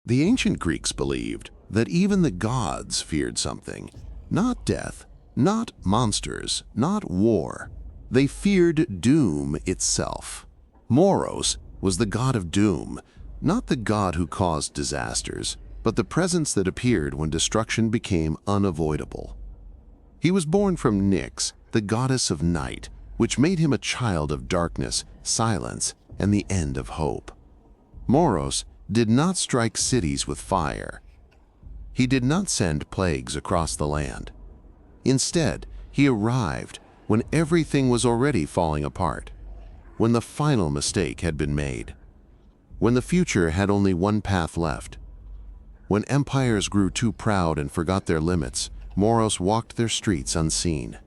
The ancient Greeks believed that even the gods feared something. Not death, not monsters, not war. They feared doom itself. Moros was the god of doom, not the god who caused disasters, but the presence that appeared when destruction became unavoidable. He was born from Nyx, the goddess of night, which made him a child of darkness, silence, and the end of hope. Moros did not strike cities with fire. He did not send plagues across the land. Instead, he arrived when everything was already falling apart, when the final mistake had been made, when the future had only one path left. When empires grew too proud and forgot their limits, Moros walked their streets unseen.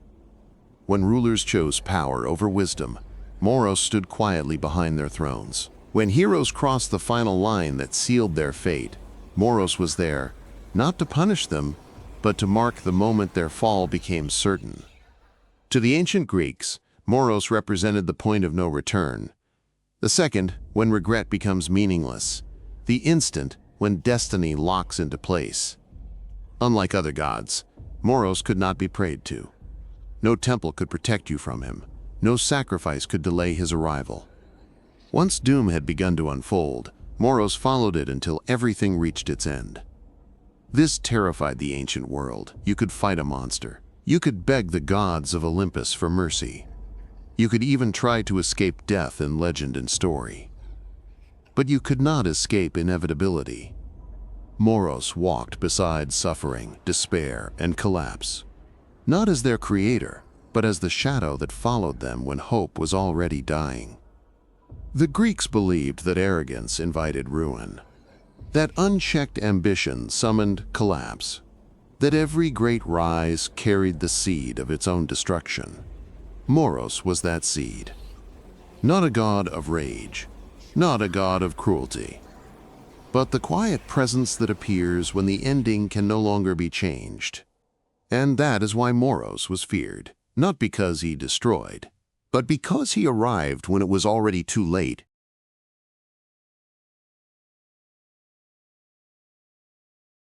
When rulers chose power over wisdom, Moros stood quietly behind their thrones. When heroes crossed the final line that sealed their fate, Moros was there, not to punish them, but to mark the moment their fall became certain. To the ancient Greeks, Moros represented the point of no return. The second, when regret becomes meaningless. The instant, when destiny locks into place. Unlike other gods, Moros could not be prayed to. No temple could protect you from him. No sacrifice could delay his arrival. Once doom had begun to unfold, Moros followed it until everything reached its end. This terrified the ancient world. You could fight a monster. You could beg the gods of Olympus for mercy. You could even try to escape death in legend and story. But you could not escape inevitability. Moros walked beside suffering, despair, and collapse. Not as their creator, but as the shadow that followed them when hope was already dying. The Greeks believed that arrogance invited ruin, that unchecked ambition summoned collapse, that every great rise carried the seed of its own destruction. Moros was that seed. Not a god of rage, not a god of cruelty, but the quiet presence that appears when the ending can no longer be changed. And that is why Moros was feared, not because he destroyed, but because he arrived when it was already too late